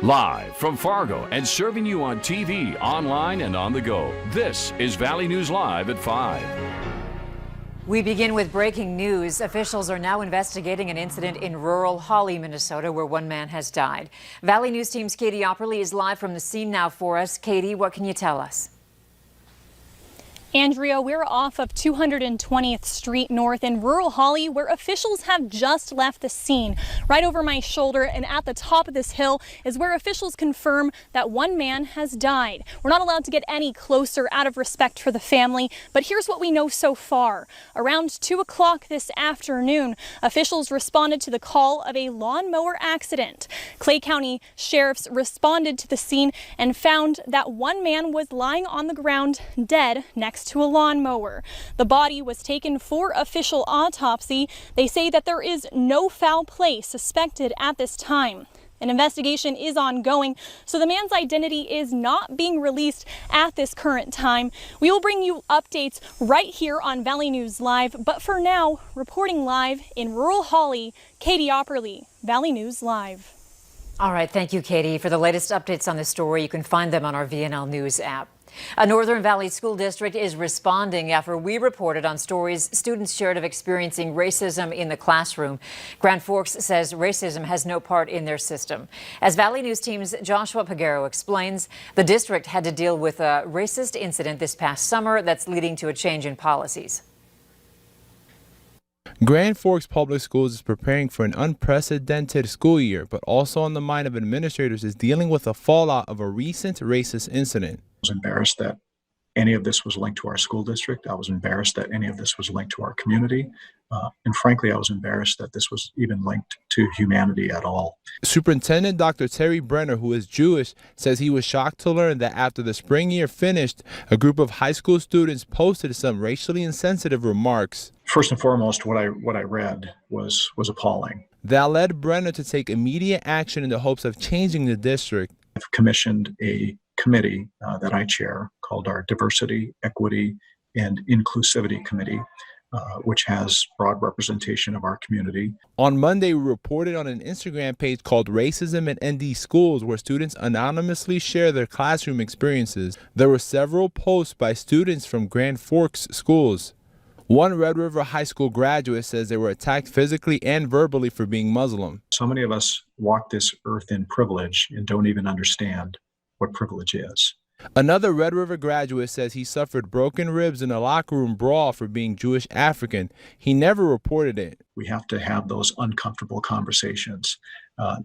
Live from Fargo and serving you on TV, online, and on the go, this is Valley News Live at 5. We begin with breaking news. Officials are now investigating an incident in rural Hawley, Minnesota, where one man has died. Valley News Team's Katie Opperly is live from the scene now for us. Katie, what can you tell us? Andrea, we're off of 220th Street North in rural Hawley, where officials have just left the scene. Right over my shoulder and at the top of this hill is where officials confirm that one man has died. We're not allowed to get any closer out of respect for the family, but here's what we know so far. Around 2 o'clock this afternoon, officials responded to the call of a lawnmower accident. Clay County sheriffs responded to the scene and found that one man was lying on the ground dead next to a lawnmower. The body was taken for official autopsy. They say that there is no foul play suspected at this time. An investigation is ongoing, so the man's identity is not being released at this current time. We will bring you updates right here on Valley News Live, but for now, reporting live in rural Hawley, Katie Opperly, Valley News Live. All right, thank you, Katie. For the latest updates on this story, you can find them on our VNL News app. A Northern Valley school district is responding after we reported on stories students shared of experiencing racism in the classroom. Grand Forks says racism has no part in their system. As Valley News Team's Joshua Pagero explains, the district had to deal with a racist incident this past summer that's leading to a change in policies. Grand Forks Public Schools is preparing for an unprecedented school year, but also on the mind of administrators is dealing with the fallout of a recent racist incident. I was embarrassed that any of this was linked to our school district. I was embarrassed that any of this was linked to our community. And frankly, I was embarrassed that this was even linked to humanity at all. Superintendent Dr. Terry Brenner, who is Jewish, says he was shocked to learn that after the spring year finished, a group of high school students posted some racially insensitive remarks. First and foremost, what I read was appalling. That led Brenner to take immediate action in the hopes of changing the district. I've commissioned a committee that I chair called our Diversity, Equity, and Inclusivity Committee, which has broad representation of our community. On Monday, we reported on an Instagram page called Racism in ND Schools, where students anonymously share their classroom experiences. There were several posts by students from Grand Forks schools. One Red River High School graduate says they were attacked physically and verbally for being Muslim. So many of us walk this earth in privilege and don't even understand what privilege is. Another Red River graduate says he suffered broken ribs in a locker room brawl for being Jewish African. He never reported it. We have to have those uncomfortable conversations.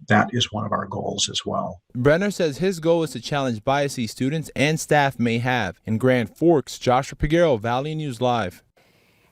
That is one of our goals as well. Brenner says his goal is to challenge biases students and staff may have. In Grand Forks, Joshua Pagero, Valley News Live.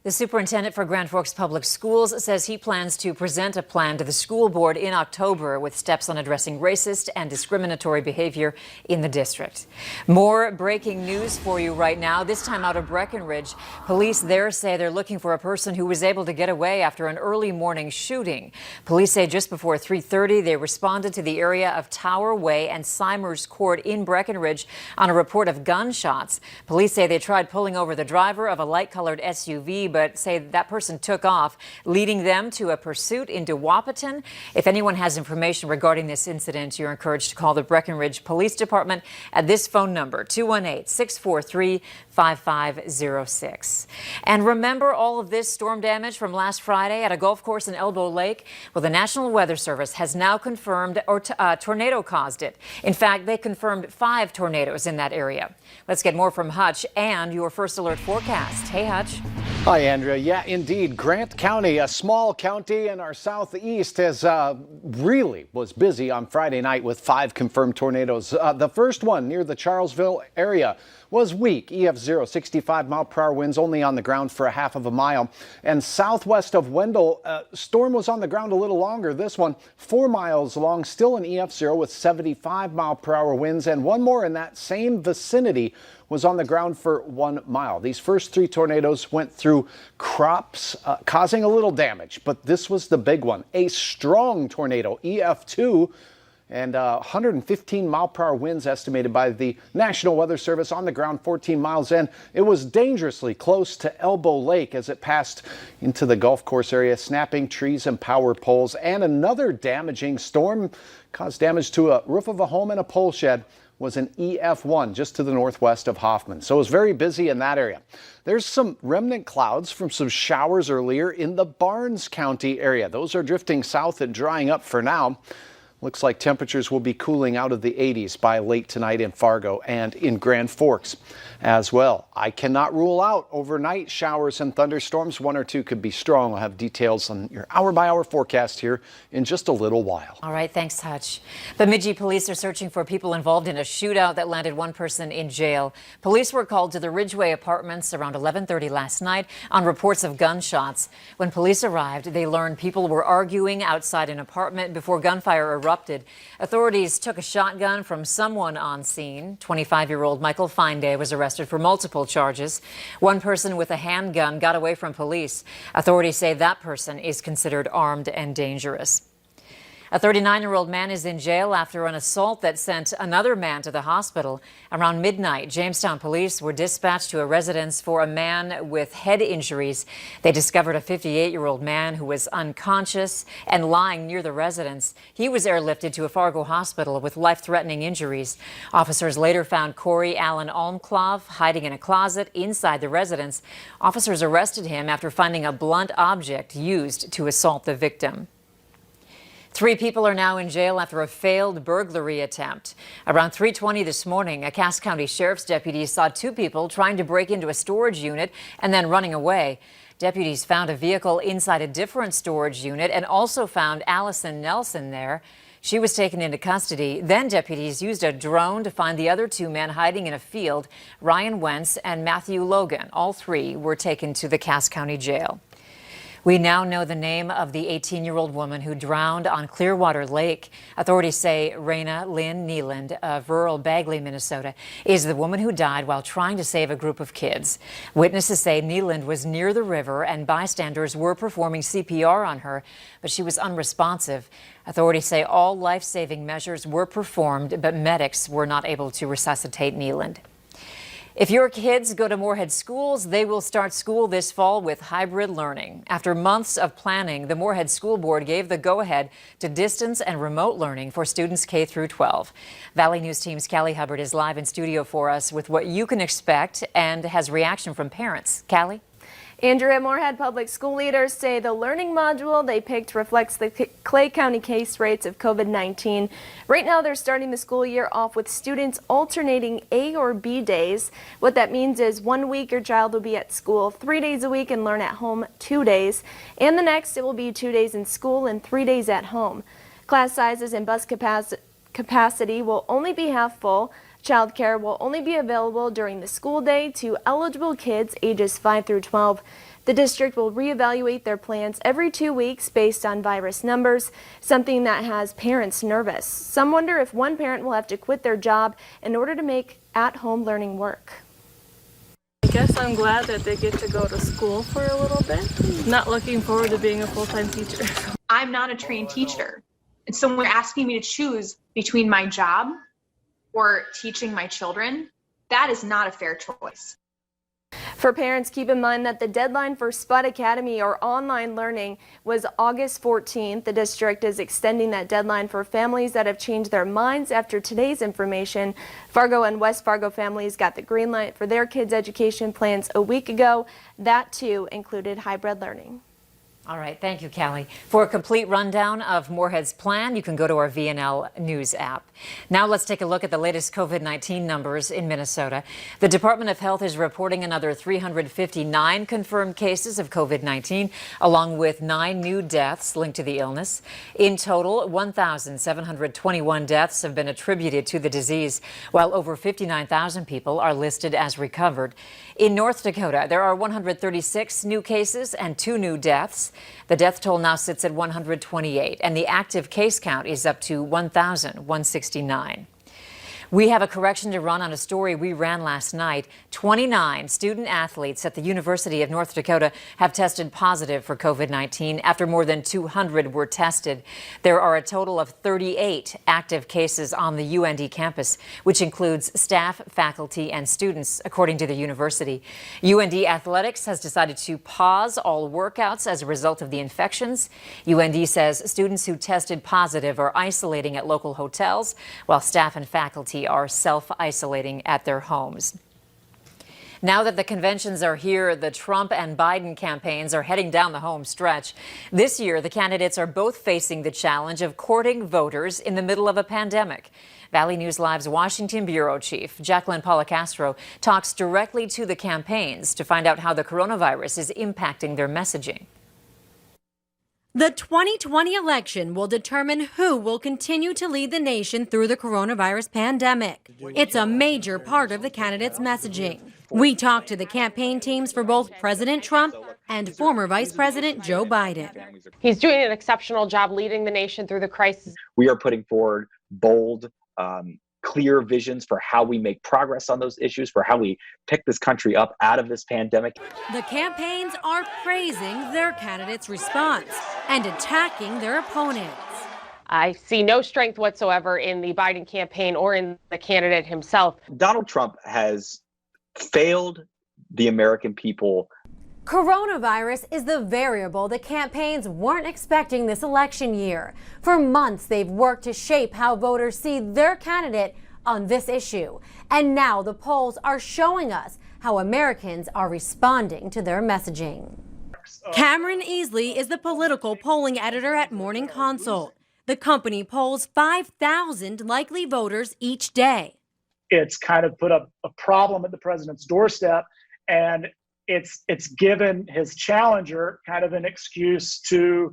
The superintendent for Grand Forks Public Schools says he plans to present a plan to the school board in October with steps on addressing racist and discriminatory behavior in the district. More breaking news for you right now, this time out of Breckenridge. Police there say they're looking for a person who was able to get away after an early morning shooting. Police say just before 3:30, they responded to the area of Tower Way and Simers Court in Breckenridge on a report of gunshots. Police say they tried pulling over the driver of a light-colored SUV, but say that person took off, leading them to a pursuit into Wahpeton. If anyone has information regarding this incident, you're encouraged to call the Breckenridge Police Department at this phone number, 218-643-5506. And remember all of this storm damage from last Friday at a golf course in Elbow Lake? Well, the National Weather Service has now confirmed a tornado caused it. In fact, they confirmed 5 tornadoes in that area. Let's get more from Hutch and your first alert forecast. Hey, Hutch. Hi, Andrea. Yeah, indeed. Grant County, a small county in our southeast, really was busy on Friday night with 5 confirmed tornadoes. The first one near the Charlesville area was weak. EF0, 65-mile-per-hour winds only on the ground for a half of a mile. And southwest of Wendell, storm was on the ground a little longer. This one, 4 miles long, still an EF0 with 75-mile-per-hour winds. And one more in that same vicinity was on the ground for 1 mile. These first 3 tornadoes went through crops, causing a little damage. But this was the big one, a strong tornado, EF2, and 115-mile-per-hour winds estimated by the National Weather Service on the ground 14 miles in. It was dangerously close to Elbow Lake as it passed into the golf course area, snapping trees and power poles. And another damaging storm caused damage to a roof of a home and a pole shed. Was an EF1 just to the northwest of Hoffman. So it was very busy in that area. There's some remnant clouds from some showers earlier in the Barnes County area. Those are drifting south and drying up for now. Looks like temperatures will be cooling out of the 80s by late tonight in Fargo and in Grand Forks as well. I cannot rule out overnight showers and thunderstorms. One or two could be strong. We'll have details on your hour-by-hour forecast here in just a little while. All right, thanks, Hutch. Bemidji police are searching for people involved in a shootout that landed one person in jail. Police were called to the Ridgeway Apartments around 11:30 last night on reports of gunshots. When police arrived, they learned people were arguing outside an apartment before gunfire erupted. Authorities took a shotgun from someone on scene. 25-year-old Michael Finday was arrested for multiple charges. One person with a handgun got away from police. Authorities say that person is considered armed and dangerous. A 39-year-old man is in jail after an assault that sent another man to the hospital. Around midnight, Jamestown police were dispatched to a residence for a man with head injuries. They discovered a 58-year-old man who was unconscious and lying near the residence. He was airlifted to a Fargo hospital with life-threatening injuries. Officers later found Corey Allen Almclove hiding in a closet inside the residence. Officers arrested him after finding a blunt object used to assault the victim. 3 people are now in jail after a failed burglary attempt. Around 3:20 this morning, a Cass County Sheriff's deputies saw 2 people trying to break into a storage unit and then running away. Deputies found a vehicle inside a different storage unit and also found Allison Nelson there. She was taken into custody. Then deputies used a drone to find the other 2 men hiding in a field, Ryan Wentz and Matthew Logan. All 3 were taken to the Cass County Jail. We now know the name of the 18-year-old woman who drowned on Clearwater Lake. Authorities say Raina Lynn Neeland of rural Bagley, Minnesota, is the woman who died while trying to save a group of kids. Witnesses say Neeland was near the river and bystanders were performing CPR on her, but she was unresponsive. Authorities say all life-saving measures were performed, but medics were not able to resuscitate Neeland. If your kids go to Moorhead schools, they will start school this fall with hybrid learning. After months of planning, the Moorhead School Board gave the go-ahead to distance and remote learning for students K through 12. Valley News Team's Callie Hubbard is live in studio for us with what you can expect and has reaction from parents. Callie? Andrew at Moorhead Public School leaders say the learning module they picked reflects the Clay County case rates of COVID-19. Right now, they're starting the school year off with students alternating A or B days. What that means is 1 week your child will be at school 3 days a week and learn at home 2 days. And the next, it will be 2 days in school and 3 days at home. Class sizes and bus capacity will only be half full. Childcare will only be available during the school day to eligible kids ages 5 through 12. The district will reevaluate their plans every 2 weeks based on virus numbers, something that has parents nervous. Some wonder if one parent will have to quit their job in order to make at-home learning work. I guess I'm glad that they get to go to school for a little bit. Not looking forward to being a full-time teacher. I'm not a trained teacher, and so when they're asking me to choose between my job or teaching my children, that is not a fair choice. For parents, keep in mind that the deadline for Spud Academy or online learning was August 14th. The district is extending that deadline for families that have changed their minds after today's information. Fargo and West Fargo families got the green light for their kids' education plans a week ago. That too included hybrid learning. All right, thank you, Callie. For a complete rundown of Moorhead's plan, you can go to our VNL News app. Now let's take a look at the latest COVID-19 numbers in Minnesota. The Department of Health is reporting another 359 confirmed cases of COVID-19, along with 9 new deaths linked to the illness. In total, 1,721 deaths have been attributed to the disease, while over 59,000 people are listed as recovered. In North Dakota, there are 136 new cases and 2 new deaths. The death toll now sits at 128, and the active case count is up to 1,169. We have a correction to run on a story we ran last night. 29 student athletes at the University of North Dakota have tested positive for COVID-19 after more than 200 were tested. There are a total of 38 active cases on the UND campus, which includes staff, faculty, and students, according to the university. UND Athletics has decided to pause all workouts as a result of the infections. UND says students who tested positive are isolating at local hotels, while staff and faculty are self-isolating at their homes. Now that the conventions are here, the Trump and Biden campaigns are heading down the home stretch. This year, the candidates are both facing the challenge of courting voters in the middle of a pandemic. Valley News Live's Washington bureau chief, Jacqueline Policastro, talks directly to the campaigns to find out how the coronavirus is impacting their messaging. The 2020 election will determine who will continue to lead the nation through the coronavirus pandemic. It's a major part of the candidates' messaging. We talked to the campaign teams for both President Trump and former Vice President Joe Biden. He's doing an exceptional job leading the nation through the crisis. We are putting forward bold, clear visions for how we make progress on those issues, for how we pick this country up out of this pandemic. The campaigns are praising their candidates' response and attacking their opponents. I see no strength whatsoever in the Biden campaign or in the candidate himself. Donald Trump has failed the American people. Coronavirus is the variable the campaigns weren't expecting this election year. For months, they've worked to shape how voters see their candidate on this issue. And now the polls are showing us how Americans are responding to their messaging. Cameron Easley is the political polling editor at Morning Consult. The company polls 5,000 likely voters each day. It's kind of put a problem at the president's doorstep, and it's given his challenger kind of an excuse to,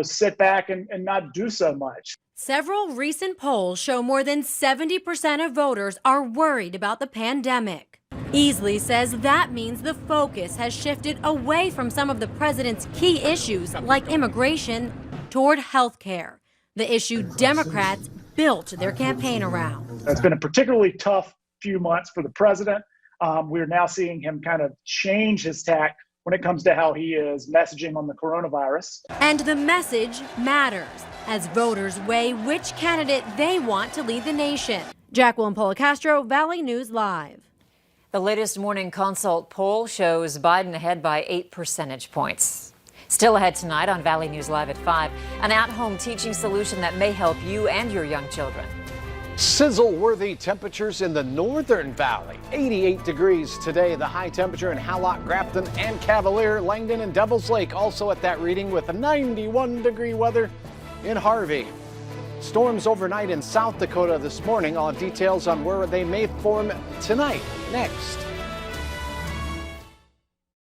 sit back and not do so much. Several recent polls show more than 70% of voters are worried about the pandemic. Easley says that means the focus has shifted away from some of the president's key issues like immigration toward health care, the issue Democrats built their campaign around. It's been a particularly tough few months for the president. We're now seeing him kind of change his tack when it comes to how he is messaging on the coronavirus. And the message matters as voters weigh which candidate they want to lead the nation. Jacqueline Policastro, Valley News Live. The latest Morning Consult poll shows Biden ahead by 8 percentage points. Still ahead tonight on Valley News Live at 5, an at-home teaching solution that may help you and your young children. Sizzle-worthy temperatures in the Northern Valley. 88 degrees today. The high temperature in Howlett, Grafton, and Cavalier, Langdon, and Devils Lake also at that reading with a 91-degree weather in Harvey. Storms overnight in South Dakota this morning. All details on where they may form tonight. Next.